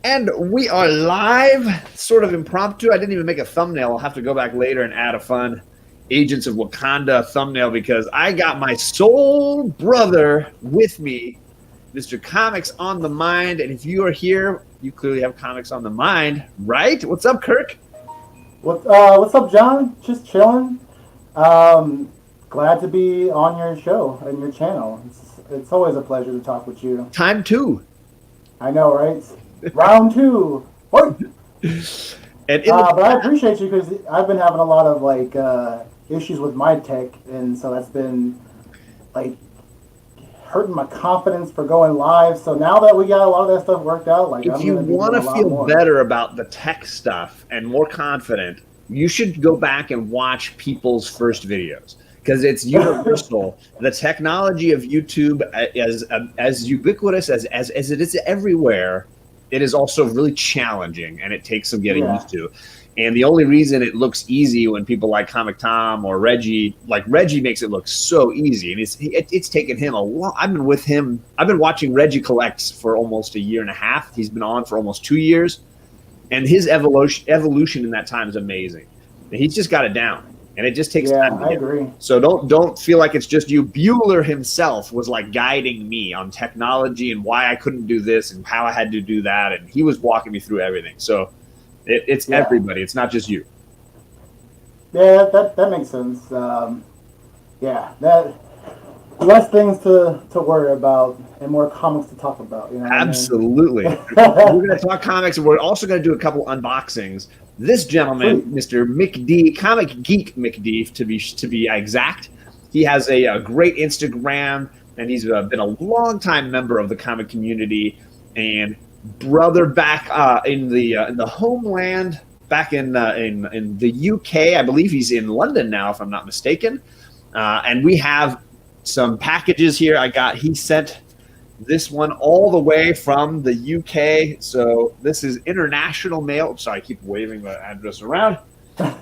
And we are live, sort of impromptu. I didn't even make a thumbnail. I'll have to go back later and add a fun Agents of Wakanda thumbnail because I got my soul brother with me, Mr. Comics on the Mind. And if you are here, you clearly have Comics on the Mind, right? What's up, Kirk? What's up, John? Just chilling. Glad to be on your show and your channel. It's always a pleasure to talk with you. Time two. I know, right? Round two. What? But I appreciate you because I've been having a lot of issues with my tech, and so that's been like hurting my confidence for going live. So now that we got a lot of that stuff worked out, like if you want to feel better about the tech stuff and more confident, you should go back and watch people's first videos because it's universal. The technology of YouTube is as ubiquitous as it is everywhere. It is also really challenging, and it takes some getting used to. And the only reason it looks easy when people like Comic Tom or Reggie, like Reggie makes it look so easy. And it's taken him a long, I've been with him. I've been watching Reggie Collects for almost a year and a half. He's been on for almost 2 years. And his evolution in that time is amazing. And he's just got it down. And it just takes time to I agree. So don't feel like it's just you. Bueller himself was like guiding me on technology and why I couldn't do this and how I had to do that. And he was walking me through everything. So it's everybody. It's not just you. Yeah, that makes sense. That less things to worry about and more comics to talk about. You know Absolutely. We're going to talk comics, and we're also going to do a couple unboxings. This gentleman, Mr. McD, Comic Geek McD, to be exact, he has a great Instagram, and he's been a long-time member of the comic community and brother back in the homeland, back in the UK. I believe he's in London now, if I'm not mistaken. And we have some packages here. He sent this one all the way from the UK. So this is international mail. Sorry, I keep waving the address around. My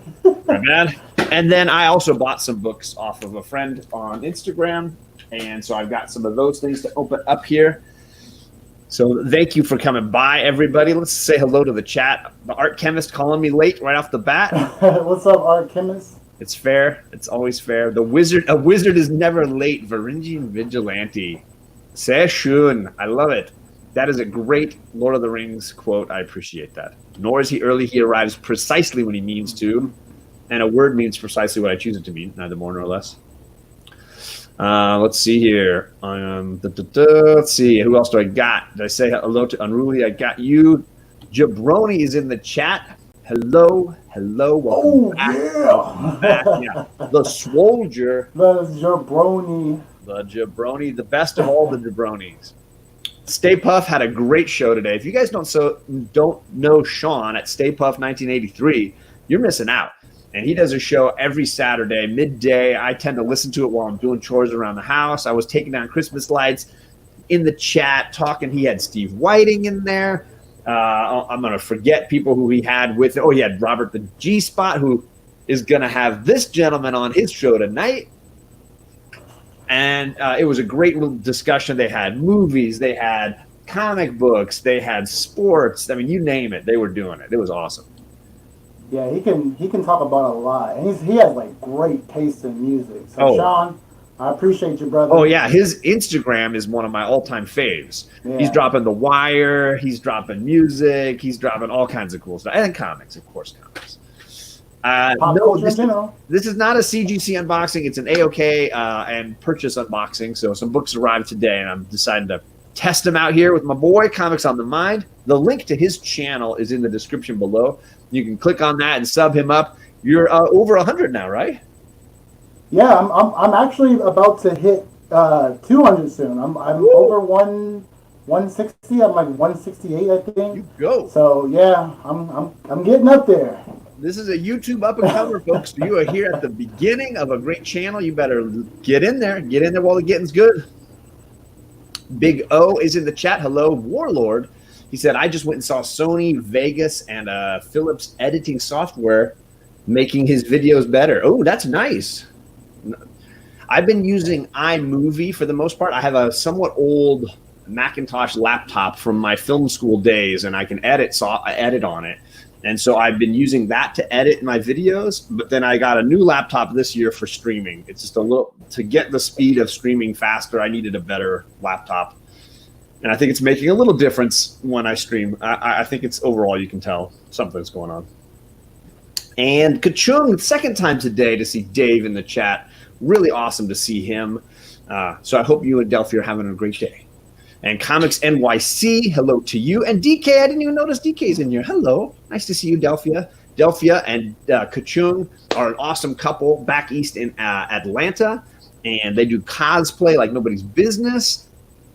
bad. And then I also bought some books off of a friend on Instagram. And so I've got some of those things to open up here. So thank you for coming by, everybody. Let's say hello to the chat. The Art Chemist calling me late right off the bat. What's up, Art Chemist? It's fair. It's always fair. A wizard is never late. Varangian Vigilante. Sehr schön. I love it. That is a great Lord of the Rings quote. I appreciate that. Nor is he early. He arrives precisely when he means to. And a word means precisely what I choose it to mean, neither more nor less. Let's see here. Let's see. Who else do I got? Did I say hello to Unruly? I got you. Jabroni is in the chat. Hello. Welcome back. Yeah. The Swolger. The Jabroni. The Jabroni, the best of all the Jabronis. Stay Puff had a great show today. If you guys don't know Sean at Stay Puff 1983, you're missing out. And he does a show every Saturday, midday. I tend to listen to it while I'm doing chores around the house. I was taking down Christmas lights in the chat, talking. He had Steve Whiting in there. I'm going to forget people who he had with. Oh, he had Robert the G-Spot, who is going to have this gentleman on his show tonight. And it was a great little discussion. They had movies. They had comic books. They had sports. I mean, you name it. They were doing it. It was awesome. Yeah, he can talk about a lot. And he has like great taste in music. So Sean, I appreciate you, brother. Oh yeah, his Instagram is one of my all-time faves. Yeah. He's dropping The Wire, he's dropping music, he's dropping all kinds of cool stuff. And comics, of course, comics. This is not a CGC unboxing. It's an AOK and purchase unboxing. So some books arrived today, and I'm deciding to test them out here with my boy, Comics on the Mind. The link to his channel is in the description below. You can click on that and sub him up. You're over 100 now, right? Yeah, I'm actually about to hit 200 soon. I'm over 160. I'm like 168, I think. You go. So yeah, I'm getting up there. This is a YouTube up and comer, folks. You are here at the beginning of a great channel. You better get in there. Get in there while the getting's good. Big O is in the chat. Hello, Warlord. He said, I just went and saw Sony, Vegas, and Philips editing software making his videos better. Oh, that's nice. I've been using iMovie for the most part. I have a somewhat old Macintosh laptop from my film school days, and I can edit on it. And so I've been using that to edit my videos, but then I got a new laptop this year for streaming. It's just to get the speed of streaming faster, I needed a better laptop. And I think it's making a little difference when I stream. I think it's overall, you can tell something's going on. And Kachung, second time today to see Dave in the chat. Really awesome to see him. So I hope you and Delphi are having a great day. And Comics NYC, hello to you. And DK, I didn't even notice DK's in here. Hello. Nice to see you, Delphia. Delphia and Kachung are an awesome couple back east in Atlanta. And they do cosplay like nobody's business.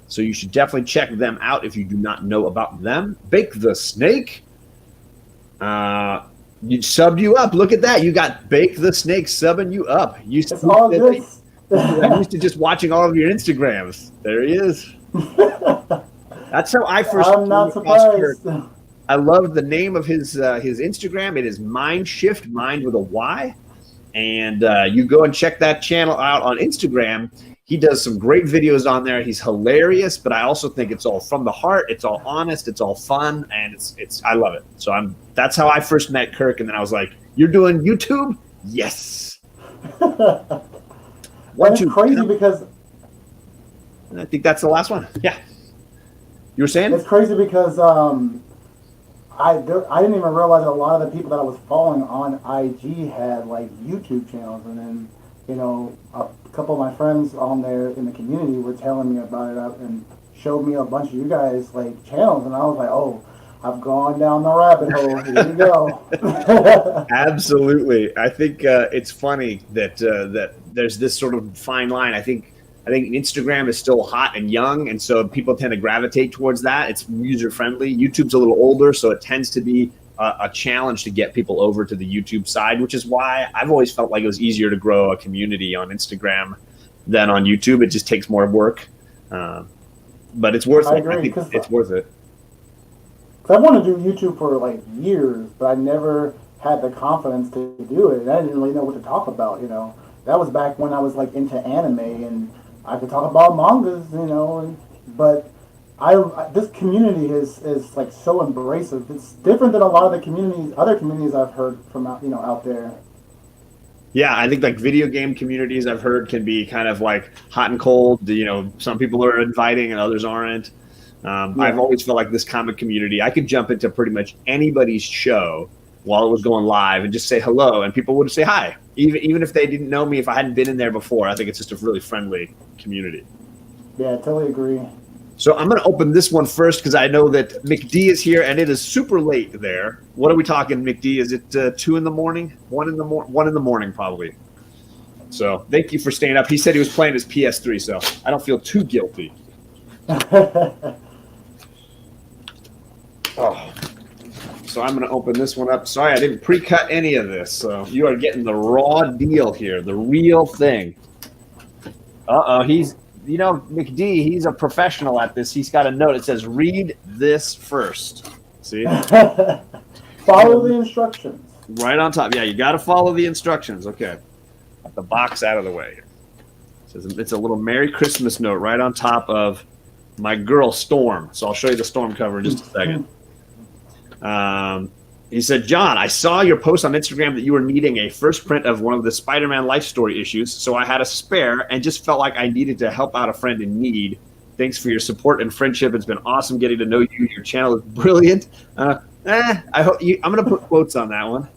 So you should definitely check them out if you do not know about them. Bake the Snake. You subbed you up. Look at that. You got Bake the Snake subbing you up. I'm used to just watching all of your Instagrams. There he is. That's how I first. I'm not surprised. I love the name of his Instagram. It is Mind Shift, Mind with a Y, and you go and check that channel out on Instagram. He does some great videos on there. He's hilarious, but I also think it's all from the heart. It's all honest. It's all fun, and it's I love it. So that's how I first met Kirk, and then I was like, "You're doing YouTube? Yes." It's crazy because I think that's the last one. Yeah. You were saying? It's crazy because I didn't even realize that a lot of the people that I was following on IG had like YouTube channels, and then a couple of my friends on there in the community were telling me about it and showed me a bunch of you guys like channels, and I was like, oh, I've gone down the rabbit hole. Here you go. Absolutely. I think it's funny that that there's this sort of fine line. I think Instagram is still hot and young, and so people tend to gravitate towards that. It's user friendly. YouTube's a little older, so it tends to be a challenge to get people over to the YouTube side, which is why I've always felt like it was easier to grow a community on Instagram than on YouTube. It just takes more work, but it's worth it. I think it's worth it. I wanted to do YouTube for like years, but I never had the confidence to do it. I didn't really know what to talk about. That was back when I was like into anime, and I could talk about mangas, but this community is like so embracive. It's different than a lot of the other communities I've heard from out there. Yeah, I think like video game communities I've heard can be kind of like hot and cold. Some people are inviting and others aren't. I've always felt like this comic community, I could jump into pretty much anybody's show while it was going live and just say hello, and people would say hi, even if they didn't know me, if I hadn't been in there before. I think it's just a really friendly community. Yeah, I totally agree. So I'm going to open this one first because I know that McD is here, and it is super late there. What are we talking, McD? Is it 2 in the morning? 1 in the morning, probably. So thank you for staying up. He said he was playing his PS3, so I don't feel too guilty. Oh. So I'm going to open this one up. Sorry, I didn't pre-cut any of this. So you are getting the raw deal here, the real thing. He's, McD, he's a professional at this. He's got a note. It says, read this first. See? Follow the instructions. Right on top. Yeah, you got to follow the instructions. Okay. Got the box out of the way. It says it's a little Merry Christmas note right on top of my girl, Storm. So I'll show you the Storm cover in just a second. He said, John, I saw your post on Instagram that you were needing a first print of one of the Spider-Man life story issues, so I had a spare and just felt like I needed to help out a friend in need. Thanks for your support and friendship. It's been awesome getting to know you. Your channel is brilliant. I hope I'm going to put quotes on that one.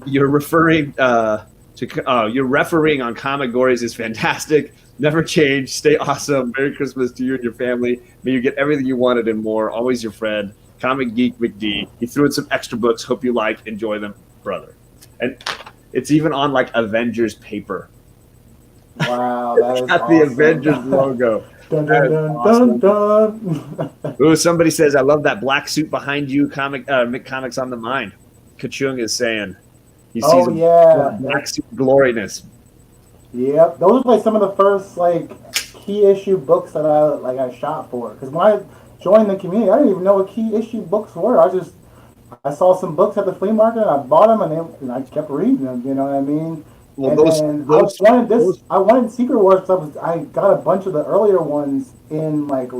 You're referring you're refereeing on Comic Gories is fantastic. Never change. Stay awesome. Merry Christmas to you and your family. May you get everything you wanted and more. Always your friend. Comic Geek McD. He threw in some extra books. Hope you like. Enjoy them, brother. And it's even on like Avengers paper. Wow, that is got awesome. The Avengers logo. Dun, dun, dun, awesome. Dun, dun. Ooh, somebody says, I love that black suit behind you. Comics on the Mind. Kachung is saying he sees black suit gloriness. Yep, those are like some of the first like key issue books that I shot for. Because when I joined the community, I didn't even know what key issue books were. I saw some books at the flea market, and I bought them, and I kept reading them. You know what I mean? Well, and I wanted Secret Wars because I got a bunch of the earlier ones in like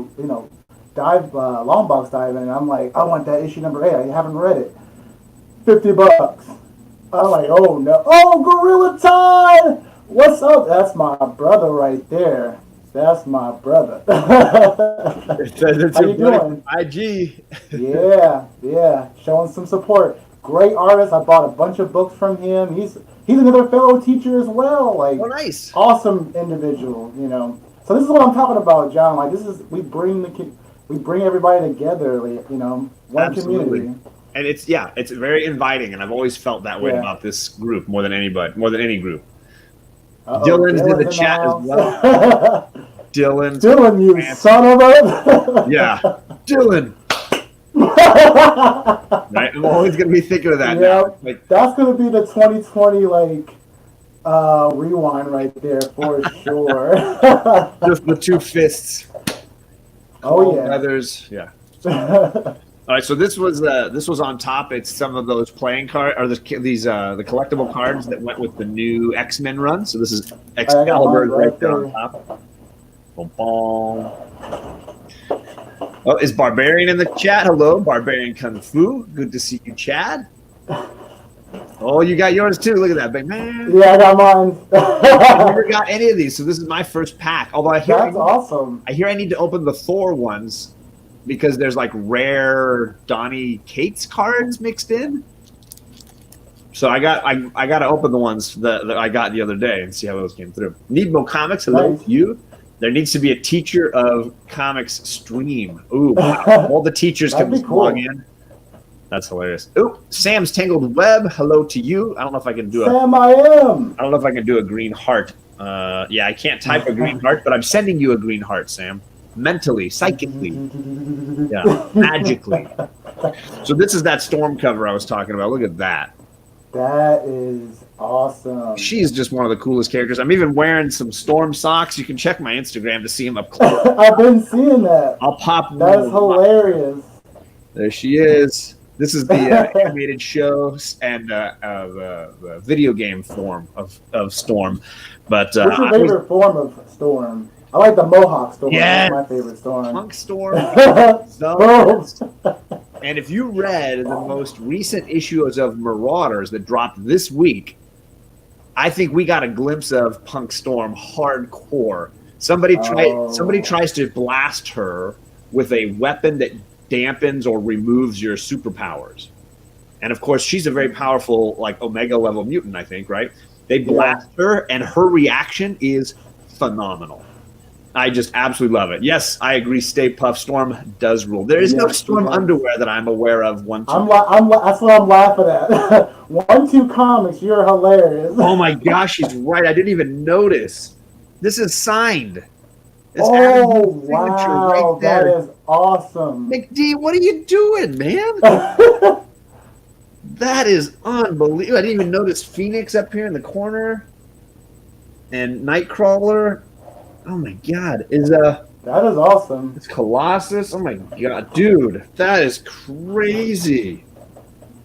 dive long box diving, and I'm like, I want that issue number 8. I haven't read it. $50. I'm like, oh no, oh Gorilla Time, what's up? That's my brother right there. That's my brother. How you doing? IG. Yeah, showing some support. Great artist. I bought a bunch of books from him. He's another fellow teacher as well. Like, oh, nice, awesome individual. So this is what I'm talking about, John. Like, we bring everybody together. One absolutely. community. And it's very inviting, and I've always felt that way about this group more than any group. Dylan's in the chat as well. Dylan, you son of a. Yeah, Dylan. Right, I'm always gonna be thinking of that. Now. Like, that's gonna be the 2020 rewind right there for sure. Just the two fists. Oh yeah. Others, yeah. All right, so this was on top. It's some of those playing cards, or the collectible cards that went with the new X-Men run. So this is Excalibur right there on top. Boom, boom. Oh, is Barbarian in the chat? Hello, Barbarian Kung Fu. Good to see you, Chad. Oh, you got yours too. Look at that, big man. Yeah, I got mine. I never got any of these, so this is my first pack. Although that's awesome. I hear I need to open the Thor ones, because there's like rare Donny Cates cards mixed in. So I got to open the ones that I got the other day and see how those came through. Need more comics? Hello to you. There needs to be a teacher of comics stream. Ooh, wow. All the teachers can just log in. That's hilarious. Ooh, Sam's Tangled Web. Hello to you. I don't know if I can do Sam, I don't know if I can do a green heart. Yeah, I can't type a green heart, but I'm sending you a green heart, Sam. Mentally, psychically, yeah, magically. So this is that Storm cover I was talking about. Look at that. That is awesome. She's just one of the coolest characters. I'm even wearing some Storm socks. You can check my Instagram to see them up close. I've been seeing that. I'll pop. That's hilarious. There she is. This is the animated show and the video game form of Storm. But what's your favorite form of Storm? I like the Mohawk Storm. Yeah, that's my favorite Storm. Punk Storm. And if you read the most recent issues of Marauders that dropped this week, I think we got a glimpse of Punk Storm hardcore. Somebody tries to blast her with a weapon that dampens or removes your superpowers. And of course, she's a very powerful, like Omega level mutant, I think, right? They blast her, and her reaction is phenomenal. I just absolutely love it. Yes, I agree. Stay Puff Storm does rule. There is no Storm underwear that I'm aware of. That's what I'm laughing at. 1-2 Comics, you're hilarious. Oh my gosh, he's right. I didn't even notice. This is signed. It's wow, right there. That is awesome. McD, what are you doing, man? That is unbelievable. I didn't even notice Phoenix up here in the corner, and Nightcrawler. Oh my God! That is awesome. It's Colossus. Oh my God, dude, that is crazy.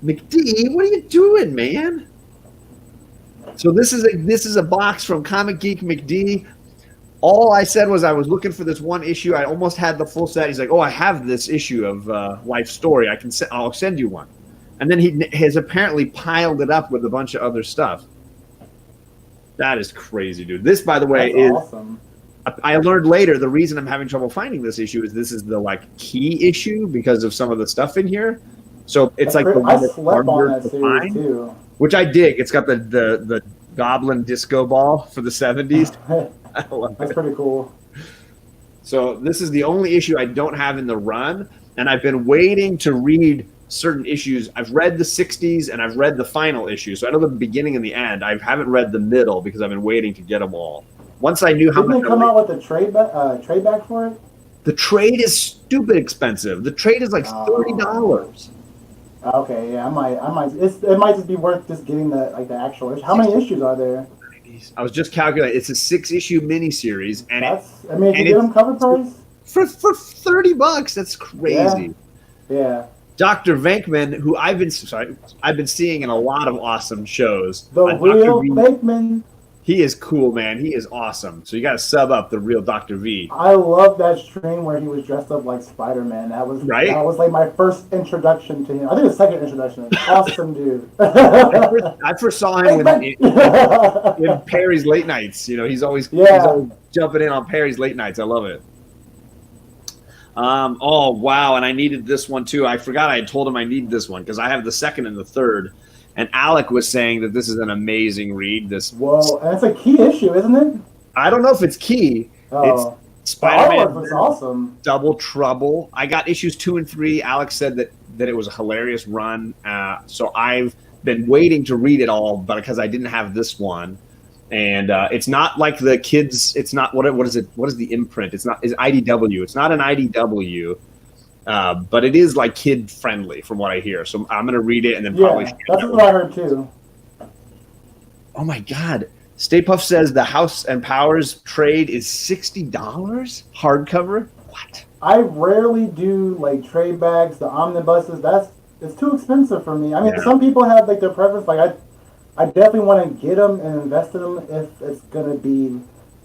McD, what are you doing, man? So this is a box from Comic Geek McD. All I said was I was looking for this one issue. I almost had the full set. He's like, "Oh, I have this issue of Life Story. I'll send you one." And then he has apparently piled it up with a bunch of other stuff. That is crazy, dude. This, by the way, is awesome. I learned later the reason I'm having trouble finding this issue is this is the key issue because of some of the stuff in here. So it's the one that's harder to find, too. Which I dig. It's got the Goblin disco ball for the 70s. I love That's pretty cool. So this is the only issue I don't have in the run, and I've been waiting to read certain issues. I've read the 60s and I've read the final issue, so I know the beginning and the end. I haven't read the middle because I've been waiting to get them all. Once I knew how much. Didn't they come out with a trade back for it? The trade is stupid expensive. The trade is like $30. Okay, yeah, I might. It might just be worth just getting the actual issue. How many issues are there? I was just calculating. It's a 6-issue miniseries, and if you get them cover price for $30, that's crazy. Yeah. Dr. Venkman, who I've been seeing in a lot of awesome shows. The real Venkman. He is cool, man. He is awesome. So you got to sub up the real Dr. V. I love that stream where he was dressed up like Spider-Man. That was like my first introduction to him. I think the second introduction. Awesome dude. I first saw him in Perry's Late Nights. You know, he's always jumping in on Perry's Late Nights. I love it. Oh wow, and I needed this one too. I forgot I had told him I needed this one because I have the second and the third. And Alec was saying that this is an amazing read. Whoa, and it's a key issue, isn't it? I don't know if it's key. Oh. It's Spider-Man. Was awesome. Double Trouble. I got issues 2 and 3. Alex said that it was a hilarious run. So I've been waiting to read it all, but because I didn't have this one. And it's not like the kids. It's not what is it? What is the imprint? It's IDW. It's not an IDW. But it is like kid friendly from what I hear. So I'm gonna read it and then probably. That's what I heard too. Oh my God! Stay Puft says the House and Powers trade is $60 hardcover. What? I rarely do like trade bags, the omnibuses. It's too expensive for me. I mean, some people have like their preference. Like I definitely want to get them and invest in them if it's gonna be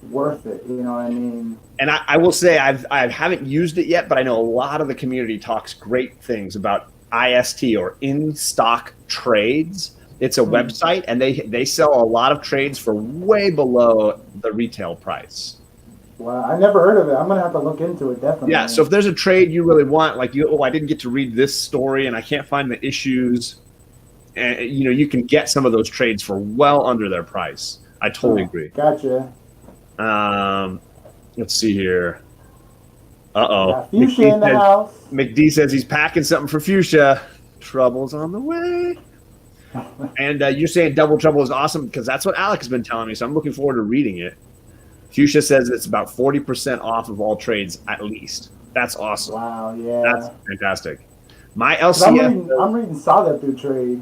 worth it. You know what I mean? And I will say I haven't used it yet, but I know a lot of the community talks great things about IST or in stock trades. It's a website, and they sell a lot of trades for way below the retail price. Wow, I never heard of it. I'm gonna have to look into it definitely. Yeah, so if there's a trade you really want, like I didn't get to read this story, and I can't find the issues, and you can get some of those trades for well under their price. I totally agree. Gotcha. Let's see here. Uh-oh. Fuchsia in the house. McD says he's packing something for Fuchsia. Trouble's on the way. And you're saying Double Trouble is awesome because that's what Alec has been telling me, so I'm looking forward to reading it. Fuchsia says it's about 40% off of all trades at least. That's awesome. Wow, yeah. That's fantastic. My LCF. I'm reading Saga through trade.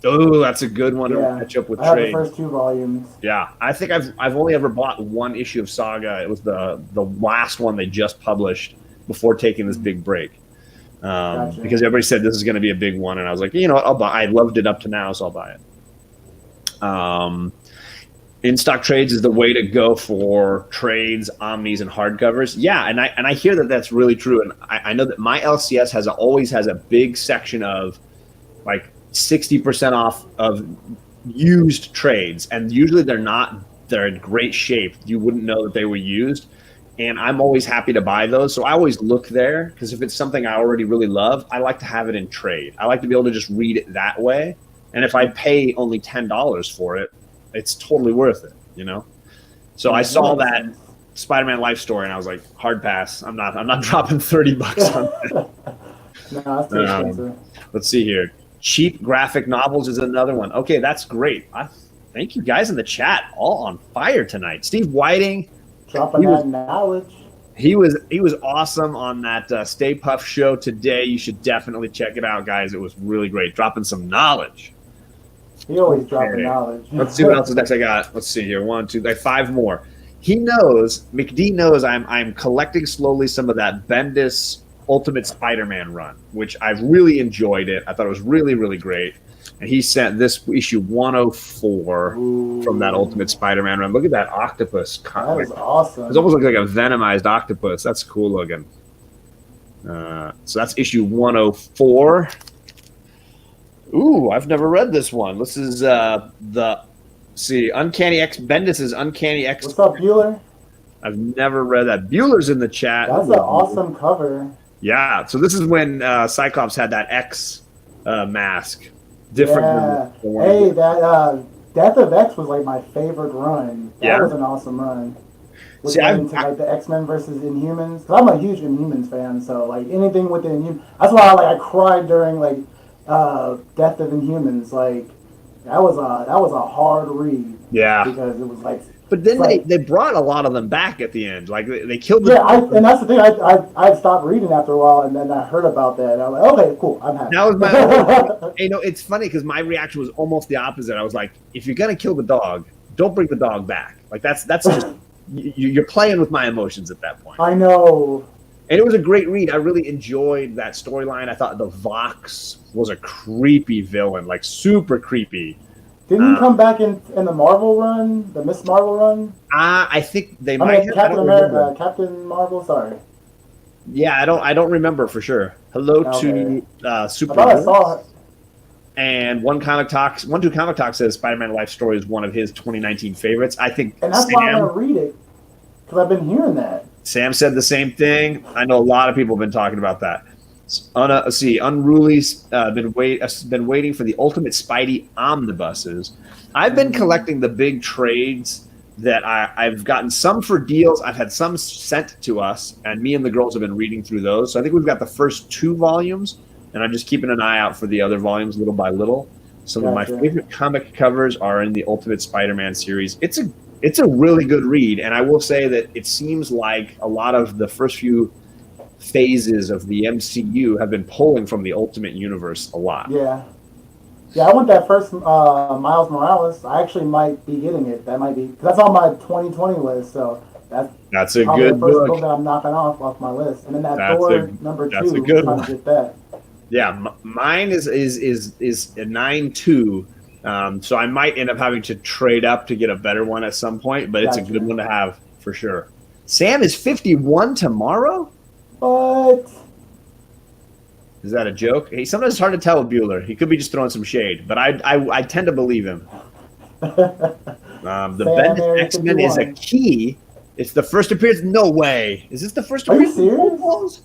Oh, that's a good one to catch up with I have trade. the first 2 volumes. Yeah, I think I've only ever bought one issue of Saga. It was the last one they just published before taking this big break. Gotcha. Because everybody said this is going to be a big one, and I was like, you know what, I'll buy. I loved it up to now, so I'll buy it. In-stock trades is the way to go for trades, omnis, and hardcovers. Yeah, and I hear that that's really true, and I know that my LCS always has a big section of like 60% off of used trades, and usually they're in great shape. You wouldn't know that they were used, and I'm always happy to buy those. So I always look there because if it's something I already really love, I like to have it in trade. I like to be able to just read it that way, and if I pay only $10 for it, it's totally worth it, So I saw that Spider-Man Life Story, and I was like, hard pass. I'm not dropping $30 on that. No, that's too expensive. Let's see here. Cheap graphic novels is another one. Okay, that's great. Thank you guys in the chat, all on fire tonight. Steve Whiting, dropping that knowledge. He was awesome on that Stay Puft show today. You should definitely check it out, guys. It was really great, dropping some knowledge. He always dropping knowledge. Let's see what else is next. I got. Let's see here. 1, 2, 5 more. McD knows I'm collecting slowly some of that Bendis Ultimate Spider-Man run, which I've really enjoyed it. I thought it was really, really great. And he sent this issue 104 from that Ultimate Spider-Man run. Look at that octopus. That is awesome. It almost looks like a venomized octopus. That's cool looking. So that's issue 104. Ooh, I've never read this one. This is Uncanny X. Bendis' Uncanny X. What's up, Bueller? I've never read that. Bueller's in the chat. That's an awesome cover. Yeah, so this is when Cyclops had that X mask. Different than the one. Hey, that Death of X was like my favorite run. That was an awesome run. Into like the X-Men versus Inhumans. Cause I'm a huge Inhumans fan, so like anything with the Inhumans. That's why I cried during like Death of Inhumans. Like that was a hard read. Yeah. Because it was like. But then they brought a lot of them back at the end. Like they killed. And that's the thing. I stopped reading after a while, and then I heard about that. And I was like, okay, cool, I'm happy. That was my. It's funny because my reaction was almost the opposite. I was like, if you're gonna kill the dog, don't bring the dog back. Like that's just you're playing with my emotions at that point. I know. And it was a great read. I really enjoyed that storyline. I thought the Vox was a creepy villain, like super creepy. Didn't he come back in the Marvel run, the Miss Marvel run? I think they might have. Captain America, Captain Marvel. Sorry. Yeah, I don't remember for sure. Hello to Super. I saw it. And One Two Comic Talk says Spider-Man Life Story is one of his 2019 favorites. I think, and that's why I'm gonna read it because I've been hearing that. Sam said the same thing. I know a lot of people have been talking about that. Let's see, Unruly's been waiting for the Ultimate Spidey omnibuses. I've been collecting the big trades that I've gotten some for deals. I've had some sent to us, and me and the girls have been reading through those. So I think we've got the first 2 volumes, and I'm just keeping an eye out for the other volumes little by little. Some of my favorite comic covers are in the Ultimate Spider-Man series. It's a really good read, and I will say that it seems like a lot of the first few phases of the MCU have been pulling from the Ultimate Universe a lot. Yeah. Yeah, I want that first Miles Morales. I actually might be getting it. That's on my 2020 list, so that's a good the first book. book that I'm knocking off my list. And then that Thor number 2, that's a good one. I'm trying to get that. Yeah, mine is a 9.2. So I might end up having to trade up to get a better one at some point, but it's a good one to have for sure. Sam is 51 tomorrow? What? Is that a joke? Hey, sometimes it's hard to tell with Bueller. He could be just throwing some shade, but I tend to believe him. The Bendis X-Men is a key. It's the first appearance. No way. Is this the first appearance of Gold Balls?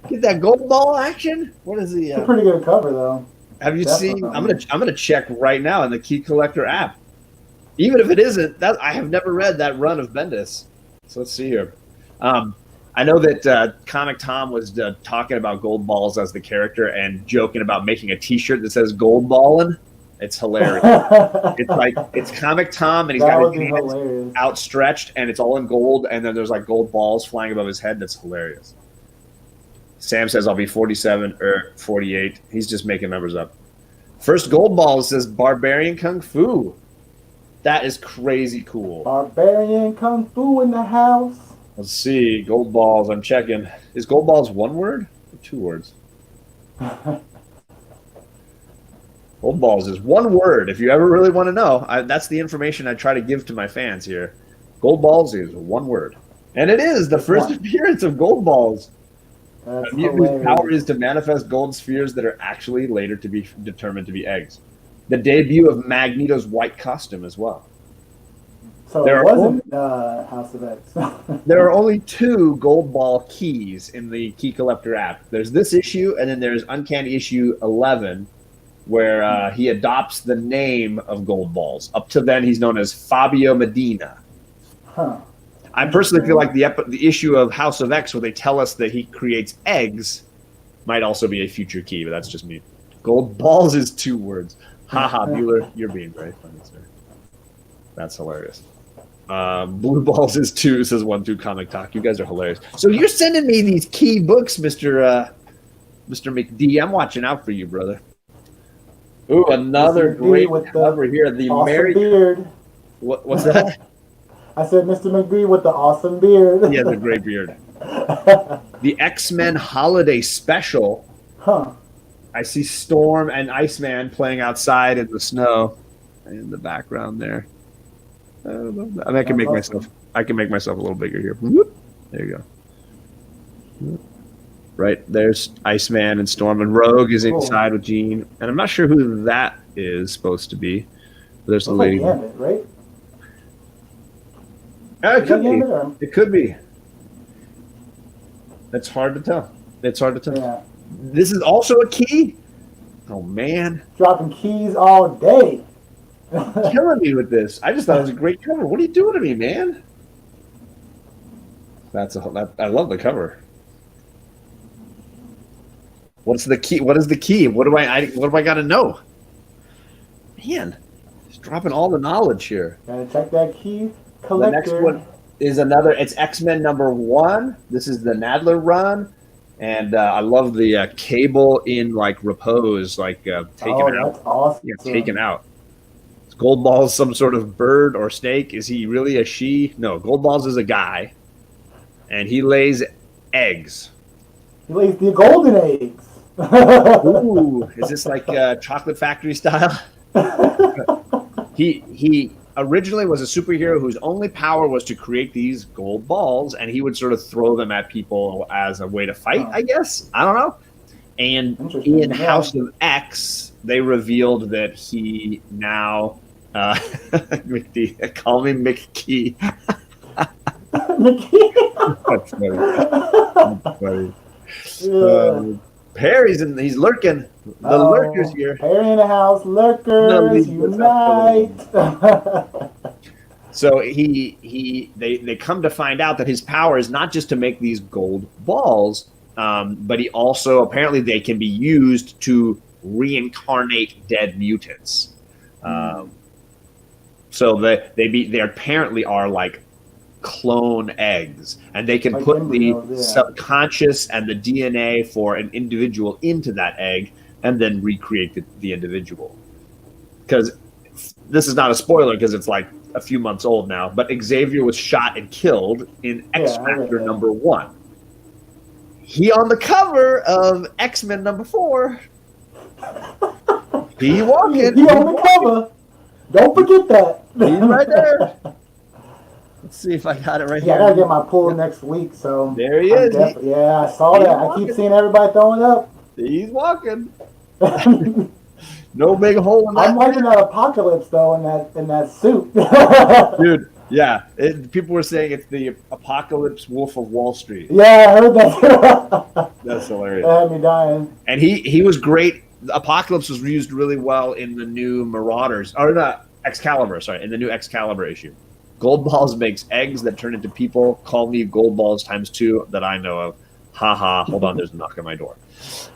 Get that Gold Ball action? What is the? It's a pretty good cover, though. Have you seen? I'm gonna check right now in the Key Collector app. Even if it isn't, that I have never read that run of Bendis. So let's see here. I know that Comic Tom was talking about Gold Balls as the character and joking about making a T-shirt that says Gold Ballin'. It's hilarious. it's Comic Tom, and he's got his hands outstretched, and it's all in gold, and then there's like gold balls flying above his head. That's hilarious. Sam says I'll be 47 or 48. He's just making numbers up. First Gold Balls says Barbarian Kung Fu. That is crazy cool. Barbarian Kung Fu in the house. Let's see. Gold Balls. I'm checking. Is Gold Balls one word or 2 words? Gold Balls is 1 word. If you ever really want to know, that's the information I try to give to my fans here. Gold Balls is 1 word. And it is the first appearance of Gold Balls. A mutant whose power is to manifest gold spheres that are actually later to be determined to be eggs. The debut of Magneto's white costume as well. So it wasn't House of X. There are only 2 Gold Ball keys in the Key Collector app. There's this issue, and then there's Uncanny issue 11, where he adopts the name of Gold Balls. Up to then, he's known as Fabio Medina. Huh. I personally feel like the issue of House of X, where they tell us that he creates eggs, might also be a future key, but that's just me. Gold Balls is 2 words. Haha, Bueller, you're being very funny, sir. That's hilarious. Blue Balls is 2, says 1-2 Comic Talk. You guys are hilarious. So you're sending me these key books, Mr. McD. I'm watching out for you, brother. Ooh, another great cover here. The awesome beard. What's that? I said Mr. McD with the awesome beard. He has a great beard. The X-Men Holiday Special. Huh. I see Storm and Iceman playing outside in the snow in the background there. I can make myself a little bigger here. Whoop. There you go. Right, there's Iceman and Storm, and Rogue is inside with Jean, and I'm not sure who that is supposed to be. There's the lady. Gambit, right? It could be. It could be. It's hard to tell. Yeah. This is also a key? Oh, man. Dropping keys all day. Killing me with this. I just thought it was a great cover. What are you doing to me, man? I love the cover. What's the key? What is the key? What do I got to know? Man, just dropping all the knowledge here. Gotta check that key collector. The next one is it's X-Men #1. This is the Nadler run. And I love the Cable in like repose, like taken out. That's awesome. Yeah, taken out. Is Gold Balls some sort of bird or snake? Is he really a she? No, Gold Balls is a guy, and he lays eggs. He lays the golden eggs. Ooh, is this like Chocolate Factory style? He originally was a superhero whose only power was to create these gold balls, and he would sort of throw them at people as a way to fight, I guess. I don't know. And in House of X, they revealed that he now McD, call me McKee. That's funny. That's funny. Perry's he's lurking. The lurkers here. Perry in the house, lurkers unite. So they come to find out that his power is not just to make these gold balls, but he also apparently they can be used to reincarnate dead mutants. So they apparently are like clone eggs, and they can like put the subconscious and the DNA for an individual into that egg and then recreate the individual. Because this is not a spoiler because it's like a few months old now, but Xavier was shot and killed in X Factor #1. He on the cover of X-Men #4. He walking. He on the cover. Don't forget that. He's right there. Let's see if I got it right here. Yeah, I gotta get my pull next week. So there he is. Yeah, I saw that. I keep seeing everybody throwing up. He's walking. No big hole in that. I'm liking that Apocalypse though in that suit. Dude, yeah. People were saying it's the Apocalypse Wolf of Wall Street. Yeah, I heard that. That's hilarious. That had me dying. And he was great. Apocalypse was used really well in the new Marauders, or not Excalibur. Sorry, in the new Excalibur issue. Gold balls makes eggs that turn into people. Call me gold balls ×2 that I know of. Ha ha. Hold on, there's a knock on my door.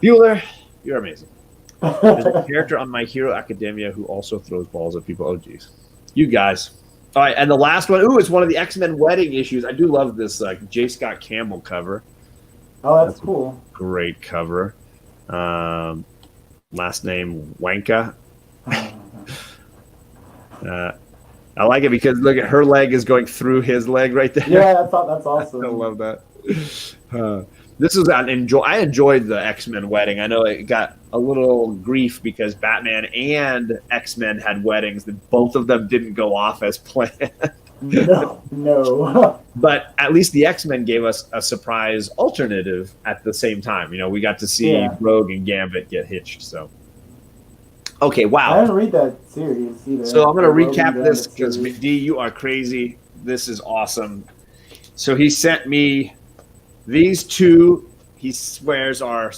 Bueller, you're amazing. There's a character on My Hero Academia who also throws balls at people. Oh, geez. You guys. All right, and the last one. Ooh, it's one of the X-Men wedding issues. I do love this J. Scott Campbell cover. Oh, that's cool. Great cover. Last name Wanka. I like it because look at her leg is going through his leg right there. Yeah, that's awesome. I love that. This is I enjoyed the X-Men wedding. I know it got a little grief because Batman and X-Men had weddings that both of them didn't go off as planned. No. But at least the X-Men gave us a surprise alternative at the same time. You know, we got to see Rogue and Gambit get hitched. So. Okay, wow. I didn't read that series either. So I'm going to recap this because, McD, you are crazy. This is awesome. So he sent me these two, he swears, are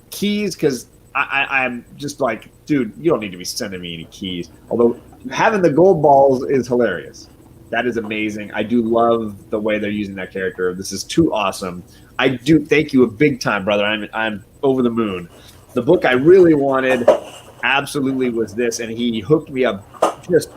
keys because I'm just like, dude, you don't need to be sending me any keys. Although having the gold balls is hilarious. That is amazing. I do love the way they're using that character. This is too awesome. I do thank you a big time, brother. I'm over the moon. The book I really wanted absolutely was this, and he hooked me up just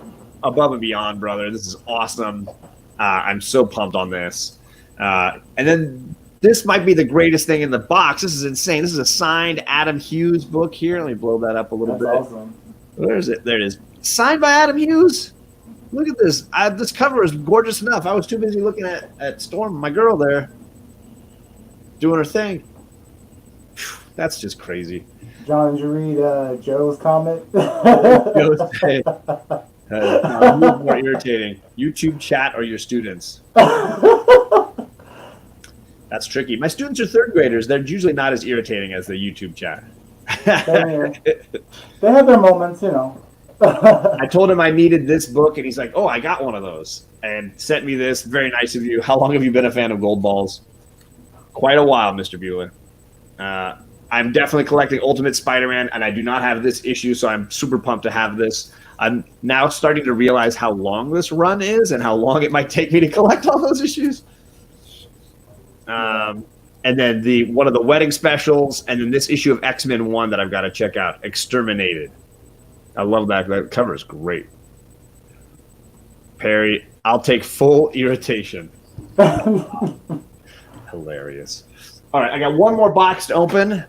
above and beyond, brother. This is awesome. I'm so pumped on this. And then this might be the greatest thing in the box. This is insane. This is a signed Adam Hughes book here. Let me blow that up a little bit. Awesome. Where is it? There it is. Signed by Adam Hughes. Look at this. This cover is gorgeous enough. I was too busy looking at Storm, my girl there, doing her thing. Whew, that's just crazy. John, did you read Joe's comment? Joe's say, who's more irritating, YouTube chat or your students? That's tricky. My students are third graders. They're usually not as irritating as the YouTube chat. They have their moments, you know. I told him I needed this book, and he's like, oh, I got one of those, and sent me this. Very nice of you. How long have you been a fan of Gold Balls? Quite a while, Mr. Bueller. I'm definitely collecting Ultimate Spider-Man, and I do not have this issue, so I'm super pumped to have this. I'm now starting to realize how long this run is and how long it might take me to collect all those issues. And then one of the wedding specials, and then this issue of X-Men 1 that I've got to check out, Exterminated. I love that. That cover is great. Perry, I'll take full irritation. Hilarious. All right, I got one more box to open.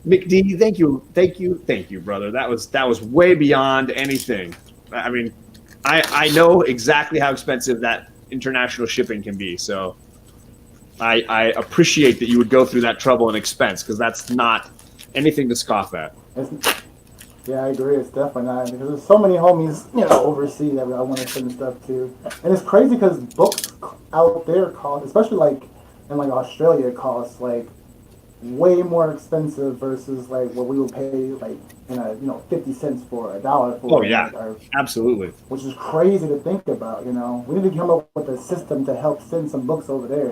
McD, thank you, brother. That was way beyond anything. I mean, I know exactly how expensive that international shipping can be. So I appreciate that you would go through that trouble and expense, because that's not anything to scoff at. Yeah, I agree. It's definitely not, because there's so many homies, overseas that I want to send stuff to, and it's crazy because books out there cost, especially like in like Australia, costs like way more expensive versus like what we would pay like in a 50 cents for $1 for. Oh yeah, absolutely. Which is crazy to think about. We need to come up with a system to help send some books over there.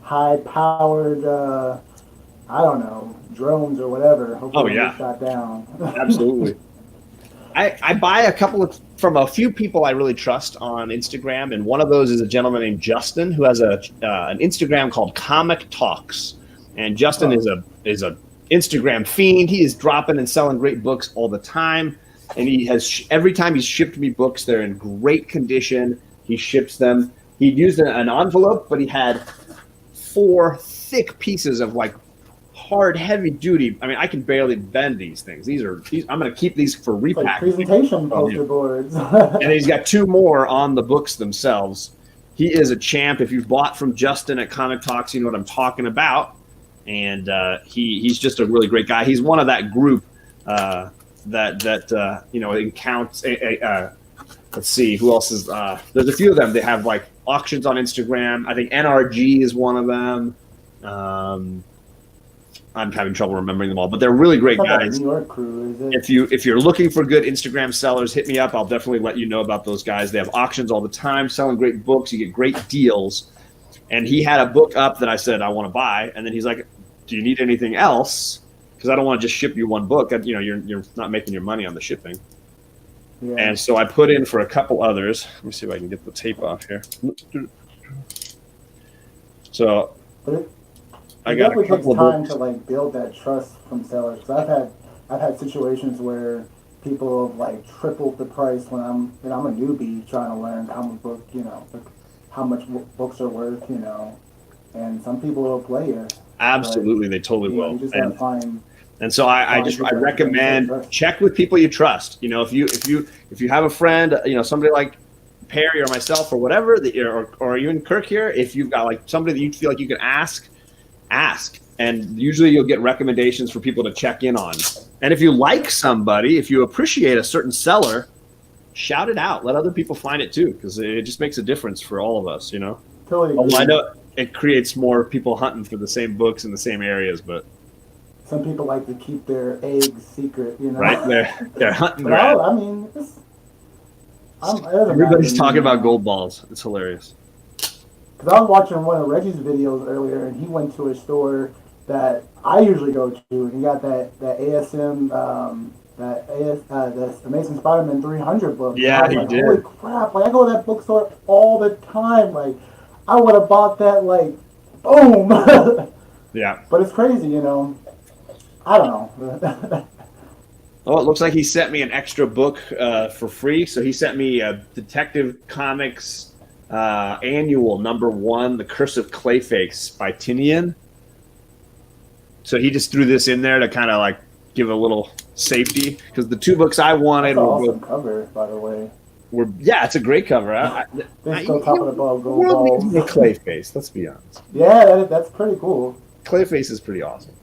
High powered. I don't know, drones or whatever. Hopefully get shot down. Absolutely. I buy a couple from a few people I really trust on Instagram, and one of those is a gentleman named Justin who has an Instagram called Comic Talks, and Justin is a Instagram fiend. He is dropping and selling great books all the time, and he has every time he's shipped me books, they're in great condition. He ships them. He used an envelope, but he had 4 thick pieces of like hard, heavy duty. I mean, I can barely bend these things. I'm going to keep these for repack. Like presentation poster boards. And he's got 2 more on the books themselves. He is a champ. If you've bought from Justin at Comic Talks, you know what I'm talking about. And he's just a really great guy. He's one of that group that counts. Let's see, who else is? There's a few of them. They have like auctions on Instagram. I think NRG is one of them. I'm having trouble remembering them all, but they're really great guys. New York crew, is it? If you're looking for good Instagram sellers, hit me up. I'll definitely let you know about those guys. They have auctions all the time, selling great books. You get great deals. And he had a book up that I said I want to buy, and then he's like, "Do you need anything else? Because I don't want to just ship you one book. You're not making your money on the shipping." Yeah. And so I put in for a couple others. Let me see if I can get the tape off here. So. It definitely takes time to like build that trust from sellers. Because I've had situations where people have like tripled the price when I'm a newbie trying to learn comic book, how much books are worth, and some people will play you. Absolutely, they totally will. You just gotta find. And so I recommend check with people you trust. If you have a friend, somebody like Perry or myself or whatever, or even Kirk here, if you've got like somebody that you feel like you can ask, and usually you'll get recommendations for people to check in on. And if you like somebody, if you appreciate a certain seller, shout it out. Let other people find it too, because it just makes a difference for all of us. Totally. I know it creates more people hunting for the same books in the same areas, but some people like to keep their eggs secret. Right, they're hunting. I mean, everybody's talking about gold balls. It's hilarious. Because I was watching one of Reggie's videos earlier, and he went to a store that I usually go to, and he got that ASM, the Amazing Spider-Man 300 book. Yeah, he did. Holy crap! Like I go to that bookstore all the time. Like I would have bought that. Like boom. Yeah. But it's crazy, I don't know. Oh, it looks like he sent me an extra book for free. So he sent me Detective Comics. Annual #1, The Curse of Clayface by Tinian. So he just threw this in there to kind of like give a little safety, because the 2 books I wanted were awesome cover, by the way. It's a great cover. They're still talking about gold balls. Clayface, let's be honest. Yeah, that's pretty cool. Clayface is pretty awesome.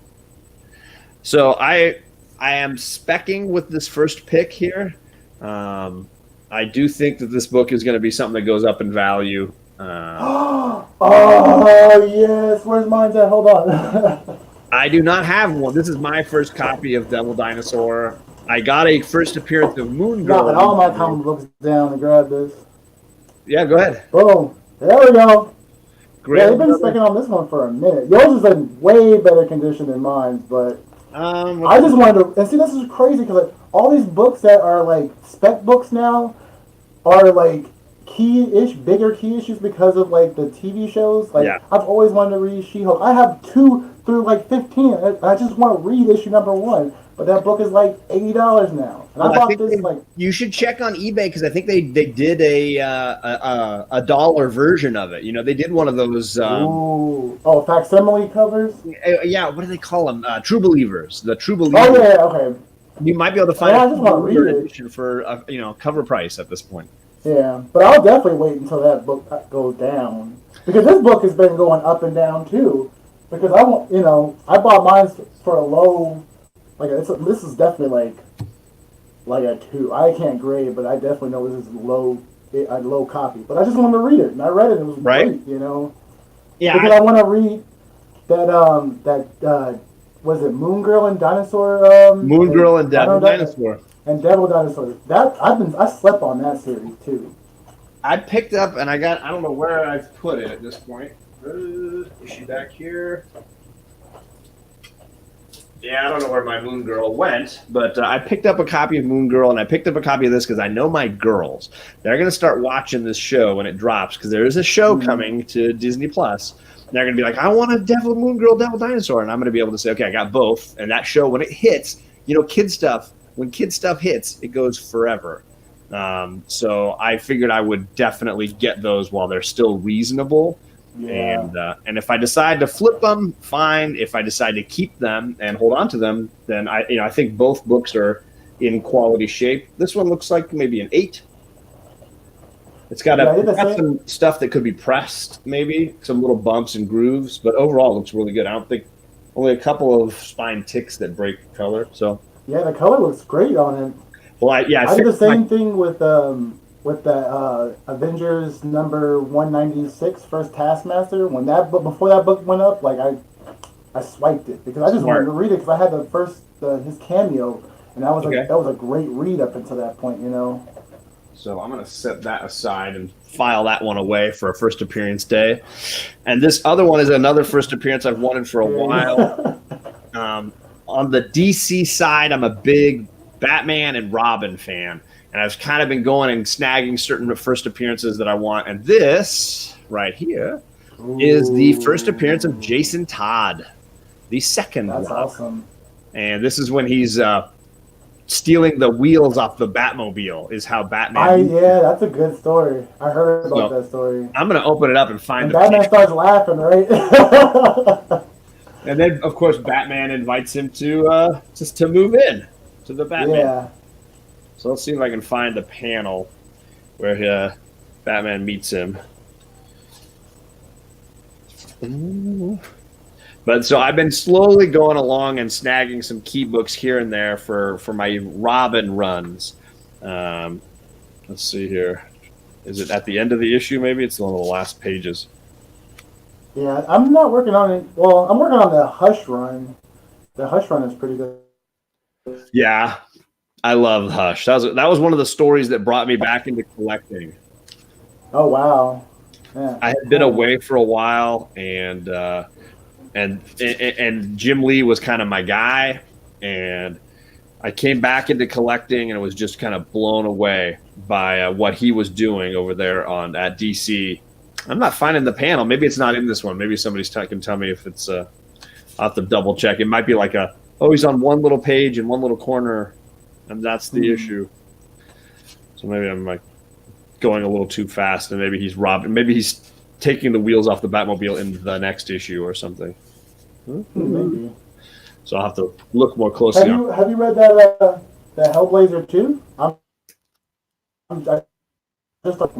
So I am specking with this first pick here. I do think that this book is going to be something that goes up in value. Oh, yes. Where's mine at? Hold on. I do not have one. This is my first copy of Devil Dinosaur. I got a first appearance of Moon Girl. Dropping all my comic books down to grab this. Yeah, go ahead. Boom. There we go. Great. Yeah, they've been sticking on this one for a minute. Yours is in way better condition than mine, but I just wanted to. And see, this is crazy because like, all these books that are like spec books now are like bigger key issues because of like the TV shows. Like I've always wanted to read She-Hulk. I have 2 through like 15. I just want to read issue #1, but that book is like $80 now. And I bought this you should check on eBay, because I think they did a dollar version of it. They did one of those. Facsimile covers. Yeah, what do they call them? True Believers. The True Believers. Oh yeah, okay. You might be able to find a edition for cover price at this point. Yeah, but I'll definitely wait until that book goes down because this book has been going up and down too. Because I want, I bought mine for a low, this is definitely like a 2. I can't grade, but I definitely know this is a low copy. But I just wanted to read it, and I read it. It was Right? great, Yeah. Because I want to read that was it Moon Girl and Dinosaur? Moon Girl and Devil Dinosaur. And Devil Dinosaur. I slept on that series too. I picked up and I don't know where I've put it at this point. Is she back here? Yeah, I don't know where my Moon Girl went, but I picked up a copy of Moon Girl and I picked up a copy of this because I know my girls. They're going to start watching this show when it drops because there is a show coming to Disney Plus. They're going to be like, I want a Devil Moon Girl, Devil Dinosaur. And I'm going to be able to say, okay, I got both. And that show, when it hits, kid stuff, when kid stuff hits, it goes forever. So I figured I would definitely get those while they're still reasonable. Yeah. And if I decide to flip them, fine. If I decide to keep them and hold on to them, then I think both books are in quality shape. This one looks like maybe an 8. It's got some stuff that could be pressed, maybe some little bumps and grooves, but overall it looks really good. I don't think only a couple of spine ticks that break color. So yeah, the color looks great on it. Well, I did the same thing with the Avengers number 196, First Taskmaster. When before that book went up, I swiped it because I just wanted to read it because I had his cameo, and that was a great read up until that point, So I'm going to set that aside and file that one away for a first appearance day. And this other one is another first appearance I've wanted for a while. On the DC side, I'm a big Batman and Robin fan. And I've kind of been going and snagging certain first appearances that I want. And this right here is the first appearance of Jason Todd, the second one. That's awesome. And this is when he's stealing the wheels off the Batmobile is how Batman. Yeah, that's a good story. I heard about that story. I'm going to open it up and find the Batman starts laughing, right? And then, of course, Batman invites him to move in to the Batman. Yeah. So let's see if I can find the panel where Batman meets him. But so I've been slowly going along and snagging some key books here and there for my Robin runs. Let's see here. Is it at the end of the issue? Maybe it's one of the last pages. Yeah, I'm not working on it. Well, I'm working on the Hush run. The Hush run is pretty good. Yeah, I love Hush. That was one of the stories that brought me back into collecting. Oh wow! Yeah. I had been away for a while, and Jim Lee was kind of my guy, and I came back into collecting and was just kind of blown away by what he was doing over there at DC. I'm not finding the panel. Maybe it's not in this one. Maybe somebody can tell me if it's. I'll have to double check. It might be like he's on one little page in one little corner, and that's the issue. So maybe I'm like going a little too fast, and maybe he's robbing. Maybe he's taking the wheels off the Batmobile in the next issue or something. Maybe. So I'll have to look more closely. Have you read that Hellblazer 2? I just it's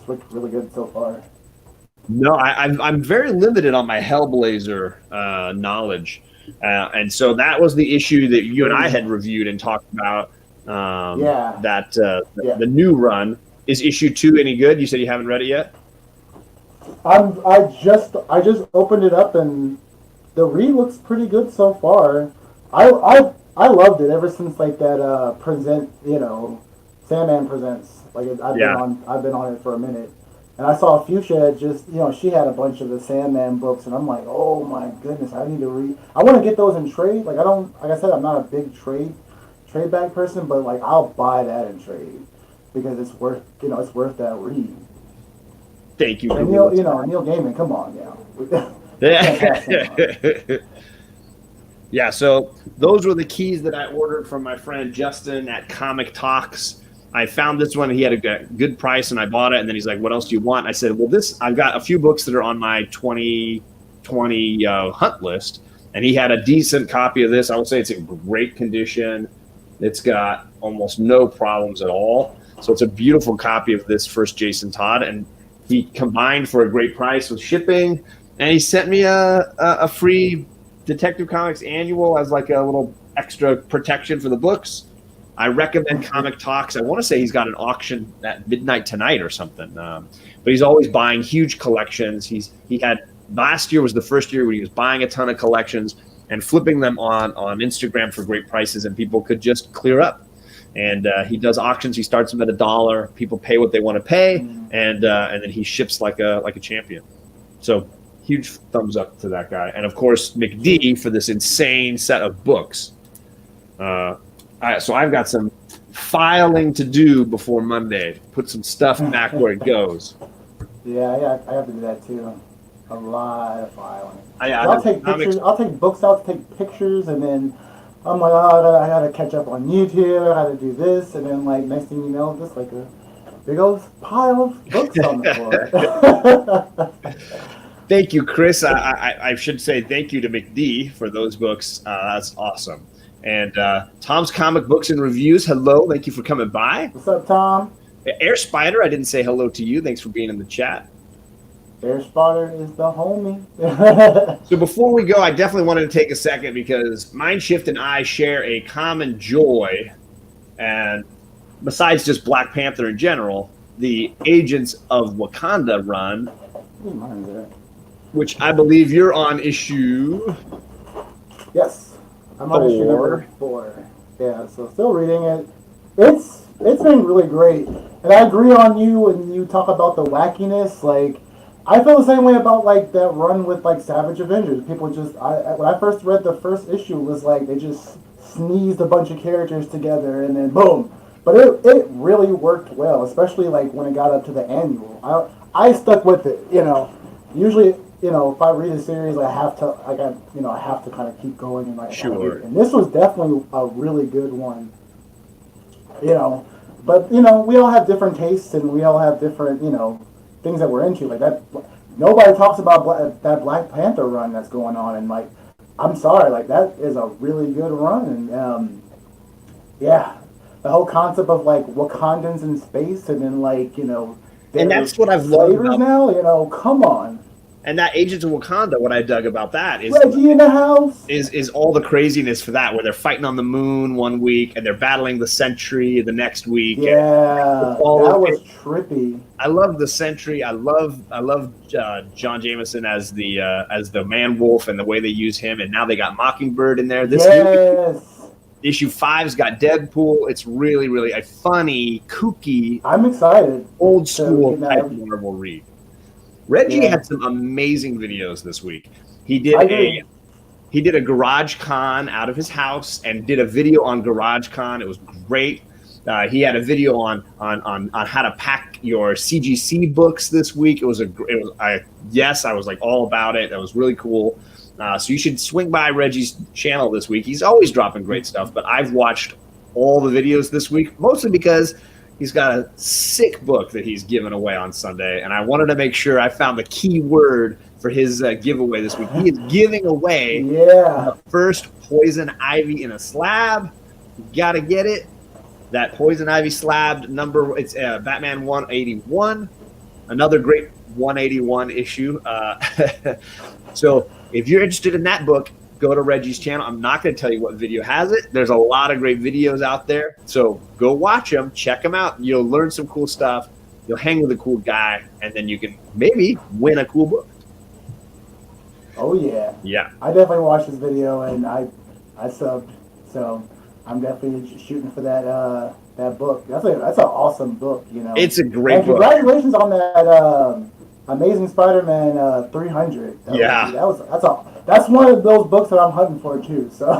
looked really good so far. No, I'm very limited on my Hellblazer knowledge, and so that was the issue that you and I had reviewed and talked about. The new run is issue 2 any good? You said you haven't read it yet. I just opened it up and the read looks pretty good so far. I loved it ever since that Sandman Presents. I've been on it for a minute. And I saw Fuchsia she had a bunch of the Sandman books and I'm like, oh my goodness, I need to read. I want to get those in trade. Like I said, I'm not a big trade back person, but I'll buy that in trade because it's worth that read. Thank you. And Neil Gaiman, come on now. Yeah, so those were the keys that I ordered from my friend Justin at Comic Talks. I found this one. He had a good price, and I bought it. And then he's like, what else do you want? I said, well, I've got a few books that are on my 2020 hunt list. And he had a decent copy of this. I would say it's in great condition. It's got almost no problems at all. So it's a beautiful copy of this first Jason Todd, and he combined for a great price with shipping, and he sent me a free Detective Comics annual as like a little extra protection for the books. I recommend Comic Talks. I want to say he's got an auction at midnight tonight or something, but he's always buying huge collections. He had last year was the first year where he was buying a ton of collections and flipping them on Instagram for great prices, and people could just clear up. And he does auctions. He starts them at $1. People pay what they want to pay, and then he ships like a champion. So huge thumbs up to that guy. And of course, McD for this insane set of books. So I've got some filing to do before Monday. Put some stuff back where it goes. Yeah, I have to do that too. A lot of filing. I'll take pictures. I'll take books out to take pictures, and then I'm like, oh, I gotta catch up on YouTube. I gotta do this, and then like next thing you know, just like a big old pile of books on the floor. Thank you, Chris. I should say thank you to McD for those books. That's awesome. And Tom's Comic Books and Reviews. Hello, thank you for coming by. What's up, Tom? Air Spider, I didn't say hello to you. Thanks for being in the chat. Air Spider is the homie. So before we go, I definitely wanted to take a second because Mindshift and I share a common joy, and besides just Black Panther in general, the Agents of Wakanda run, which I believe you're on issue. Yes, I'm on issue number 4. Yeah, so still reading it. It's been really great, and I agree on you when you talk about the wackiness. Like, I feel the same way about like that run with like Savage Avengers. People just when I first read the first issue, it was like they just sneezed a bunch of characters together and then boom. But it really worked well, especially like when it got up to the annual. I stuck with it. Usually if I read a series, I have to kind of keep going and like. Sure. And this was definitely a really good one. But we all have different tastes and we all have different things that we're into. Like that, nobody talks about that Black Panther run that's going on, and like, I'm sorry, like that is a really good run, and yeah, the whole concept of like Wakandans in space, and then like and that's what I've loved about now. Come on. And that Agents of Wakanda, what I dug about that is Reggie in the house. Is all the craziness for that, where they're fighting on the moon one week and they're battling the Sentry the next week. Yeah, that was trippy. I love the Sentry. I love John Jameson as the Man Wolf and the way they use him. And now they got Mockingbird in there. Issue 5's got Deadpool. It's really, really a funny, kooky. I'm excited. Old school type Marvel read. Reggie had some amazing videos this week. He did a Garage Con out of his house and did a video on Garage Con. It was great. He had a video on how to pack your CGC books this week. I was like all about it. That was really cool. So you should swing by Reggie's channel this week. He's always dropping great stuff, but I've watched all the videos this week, mostly because he's got a sick book that he's giving away on Sunday, and I wanted to make sure I found the key word for his giveaway this week. He is giving away the first Poison Ivy in a slab. You got to get it. That Poison Ivy slabbed number, it's Batman 181, another great 181 issue. So if you're interested in that book, go to Reggie's channel. I'm not going to tell you what video has it. There's a lot of great videos out there. So go watch them, check them out. You'll learn some cool stuff. You'll hang with a cool guy, and then you can maybe win a cool book. Oh, yeah. Yeah. I definitely watched this video, and I subbed. So I'm definitely shooting for that book. That's an awesome book, It's a great book. Congratulations on that Amazing Spider-Man 300. That's one of those books that I'm hunting for too. So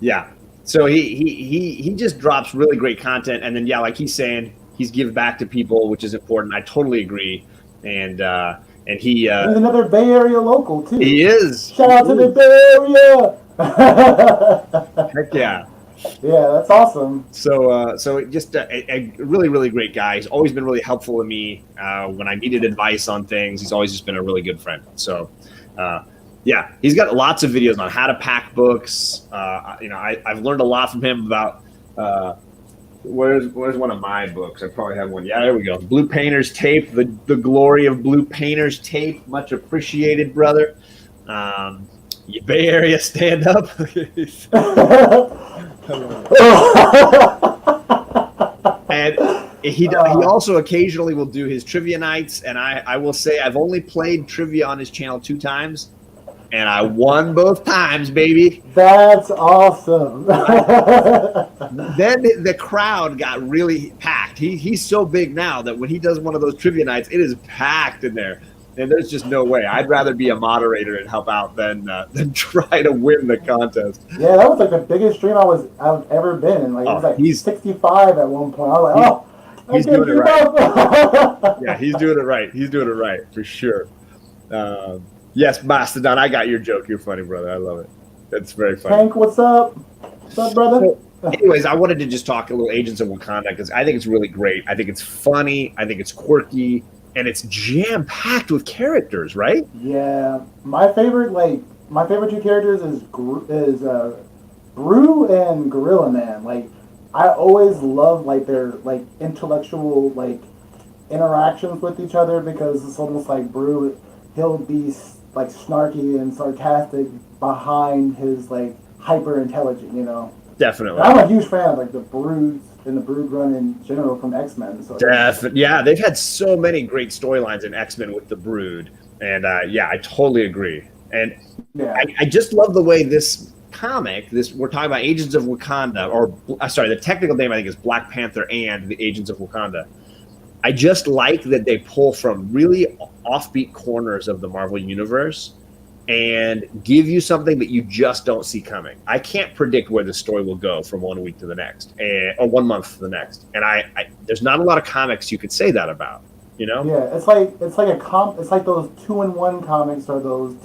yeah. So he just drops really great content, and then like he's saying, he's giving back to people, which is important. I totally agree. And he's another Bay Area local too. He is. Shout out to the Bay Area. Heck yeah. Yeah, that's awesome. So just a really, really great guy. He's always been really helpful to me when I needed advice on things. He's always just been a really good friend. So, he's got lots of videos on how to pack books. I've learned a lot from him about Where's one of my books? I probably have one. Yeah, there we go. Blue Painter's Tape, the glory of Blue Painter's Tape. Much appreciated, brother. You Bay Area stand up. And he also occasionally will do his trivia nights. And I will say I've only played trivia on his channel 2 times. And I won both times, baby. That's awesome. Then the crowd got really packed. He's so big now that when he does one of those trivia nights, it is packed in there. And there's just no way. I'd rather be a moderator and help out than try to win the contest. Yeah, that was like the biggest stream I've ever been in. Like, it was like he's 65 at one point. I was like, he's doing it right. Yeah, he's doing it right. He's doing it right for sure. Yes, Mastodon, I got your joke. You're funny, brother. I love it. That's very funny. Hank, what's up? What's up, brother? Anyways, I wanted to just talk a little Agents of Wakanda because I think it's really great. I think it's funny. I think it's quirky. And it's jam-packed with characters, right? Yeah. My favorite 2 characters is Brew and Gorilla Man. Like, I always love, like, their, like, intellectual, like, interactions with each other because it's almost like Brew, he'll be like snarky and sarcastic behind his like hyper intelligent, you know. Definitely. And I'm a huge fan of like the Brood and the Brood run in general from X-Men. So yeah, they've had so many great storylines in X-Men with the Brood, and yeah, I totally agree. And yeah. I just love the way this comic, we're talking about Agents of Wakanda, or sorry, the technical name I think is Black Panther and the Agents of Wakanda. I just like that they pull from really offbeat corners of the Marvel Universe and give you something that you just don't see coming. I can't predict where the story will go from 1 week to the next, or 1 month to the next. And I there's not a lot of comics you could say that about, you know? Yeah, it's like those 2-in-1 comics or those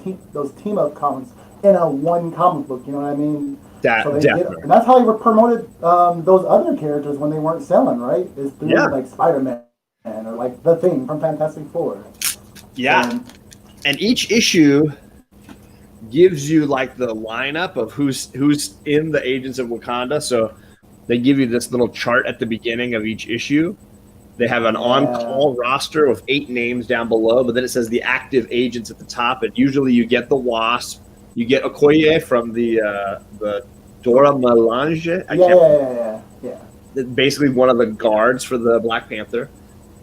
team up comics in a one comic book. You know what I mean? Definitely. And that's how they were promoted those other characters when they weren't selling, right? Is through like Spider-Man or like the Thing from Fantastic Four. Yeah, and each issue gives you like the lineup of who's in the Agents of Wakanda. So they give you this little chart at the beginning of each issue. They have an on-call roster with 8 names down below, but then it says the active agents at the top. And usually you get the Wasp, you get Okoye from the Dora Milaje. Yeah. Basically one of the guards for the Black Panther.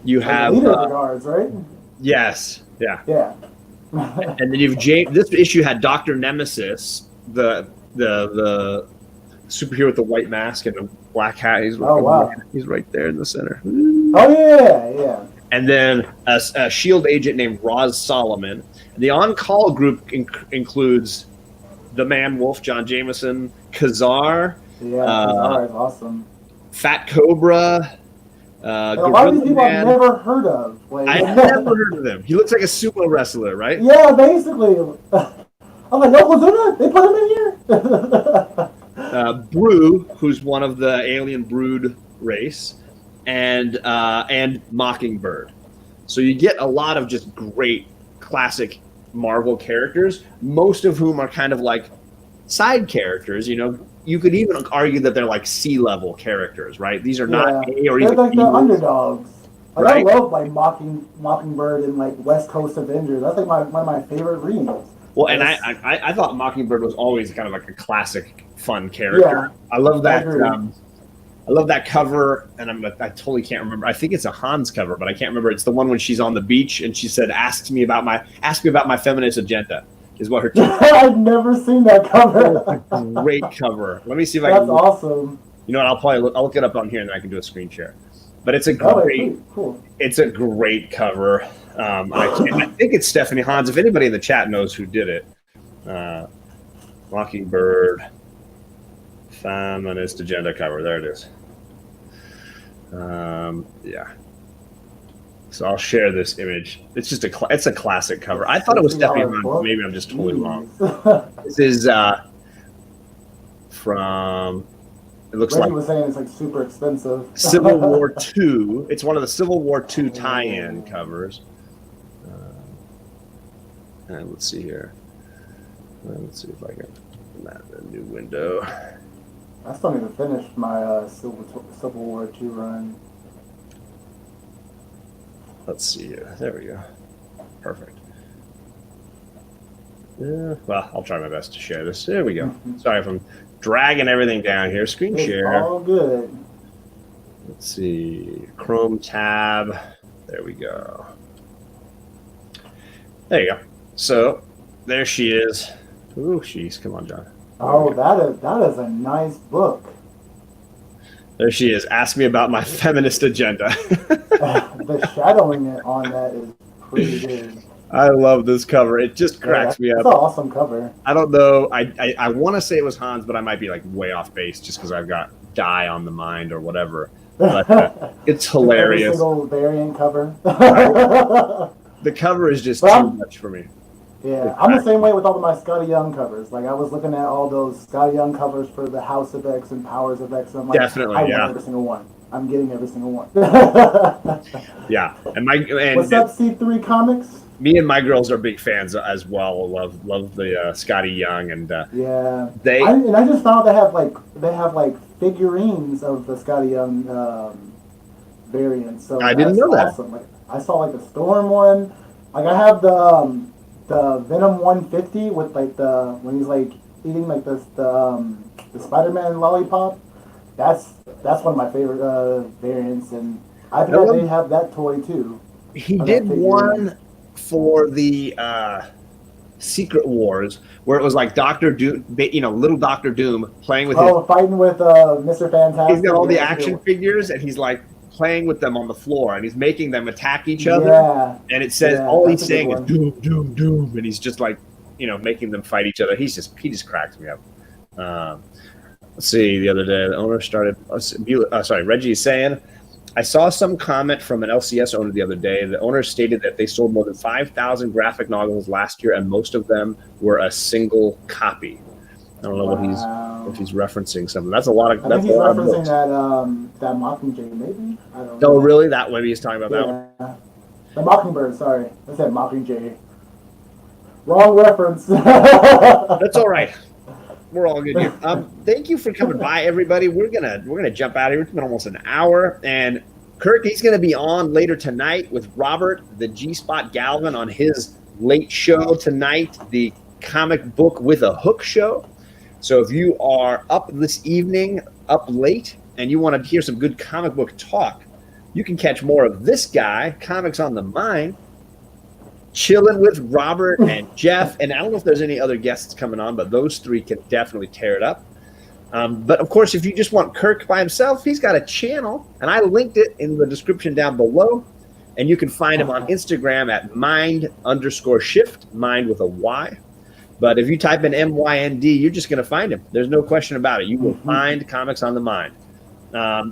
You have leader of the guards, right? Yes. Yeah. Yeah. And then you've this issue had Dr. Nemesis, the superhero with the white mask and the black hat. He's right there in the center. Oh yeah. And then a SHIELD agent named Roz Solomon. The on-call group includes the Man Wolf, John Jameson, Kazar. Yeah, Kazar is awesome. Fat Cobra. A lot of these people I've never heard of. I've never heard of him. He looks like a sumo wrestler, right? Yeah, basically. I'm like, Yokozuna? They put him in here? Brew, who's one of the alien Brood race, and Mockingbird. So you get a lot of just great classic Marvel characters, most of whom are kind of like side characters, you know. You could even argue that they're like C-level characters, right? These are not A or even they're like the underdogs. Like, right? I love like Mockingbird and like West Coast Avengers. That's like one of my favorite reads. Well, and I thought Mockingbird was always kind of like a classic, fun character. Yeah, I love that. I love that cover, and I totally can't remember. I think it's a Hans cover, but I can't remember. It's the one when she's on the beach and she said, "Ask me about my feminist agenda." Is what her. I've never seen that cover. Great cover. Let me see if I can. That's awesome. You know what? I'll look it up on here and then I can do a screen share. But it's a great, cool. It's a great cover. I think it's Stephanie Hans. If anybody in the chat knows who did it, Mockingbird feminist agenda cover. There it is. Yeah. So I'll share this image. It's just it's a classic cover. I thought it was Stephanie Hans. Maybe I'm just totally wrong. This is from. It looks Reggie like was saying it's like super expensive. Civil War II. It's one of the Civil War II tie-in covers. And let's see here. Let's see if I can map a new window. I still need to finish my Civil War 2 run. Let's see here. There we go. Perfect. Yeah, well, I'll try my best to share this. There we go. Sorry if I'm dragging everything down here. Screen share. All good. Let's see. Chrome tab. There we go. There you go. So there she is. Ooh, jeez. Come on, John. Oh, that is a nice book. There she is. Ask me about my feminist agenda. The shadowing on that is pretty good. I love this cover. It just cracks me up. It's an awesome cover. I don't know. I want to say it was Hans, but I might be like way off base just because I've got Die on the mind or whatever. But it's hilarious. Every single variant cover. The cover is just too much for me. Yeah, I'm the same way with all of my Scotty Young covers. Like, I was looking at all those Scotty Young covers for the House of X and Powers of X, and I'm like, definitely, I want every single one. I'm getting every single one. Yeah, and what's up, C3 Comics? Me and my girls are big fans as well. Love the Scotty Young and yeah. I just found they have figurines of the Scotty Young variants. So I didn't know that. Awesome. Like, I saw like the Storm one. Like, I have the Venom 150 with like when he's like eating like the Spider-Man lollipop. That's one of my favorite variants, and I bet they have that toy too. He did one for the Secret Wars where it was like Doctor Doom, little Doctor Doom playing with fighting with Mr. Fantastic. He's got all the action figures and he's like playing with them on the floor and he's making them attack each other. Yeah. And it says all he's saying is doom, doom, doom, and he's just like, making them fight each other. He just cracks me up. Let's see. The other day, the owner started. Reggie is saying, I saw some comment from an LCS owner the other day. The owner stated that they sold more than 5,000 graphic novels last year, and most of them were a single copy. I don't know if he's referencing something. That's a lot of. I think he's referencing that Mockingjay, maybe. I don't know. Oh, really? That maybe he's talking about that one. The Mockingbird. Sorry, I said Mockingjay. Wrong reference. That's all right. We're all good here. Thank you for coming by, everybody. We're gonna jump out of here. It's been almost an hour, and Kirk, he's gonna be on later tonight with Robert, the G-Spot Galvin, on his late show tonight, the Comic Book with a Hook show. So if you are up this evening, up late, and you want to hear some good comic book talk, you can catch more of this guy, Comics on the Mind, chilling with Robert and Jeff, and I don't know if there's any other guests coming on, but those three can definitely tear it up. But of course, if you just want Kirk by himself, he's got a channel, and I linked it in the description down below, and you can find him on Instagram at mind_shift, mind with a Y. But if you type in MYND, you're just going to find him. There's no question about it. You will find Comics on the Mind.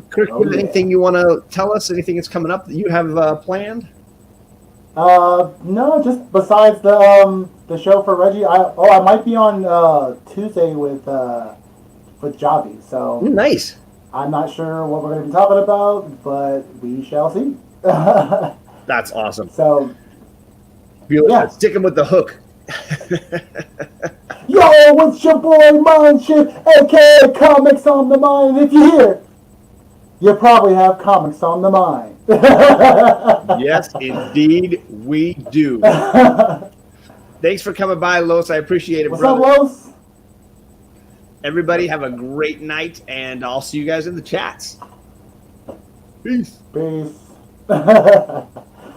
Kirk, anything you want to tell us? Anything that's coming up that you have planned? No, just besides the show for Reggie. I might be on Tuesday with Javi. So nice. I'm not sure what we're going to be talking about, but we shall see. That's awesome. So stick him with the hook. Yo, it's your boy Mind Shift, aka Comics on the Mind. If you're here, you probably have comics on the mind. Yes, indeed, we do. Thanks for coming by, Los. I appreciate it, brother. What's up, Los? Everybody have a great night, and I'll see you guys in the chats. Peace. Peace.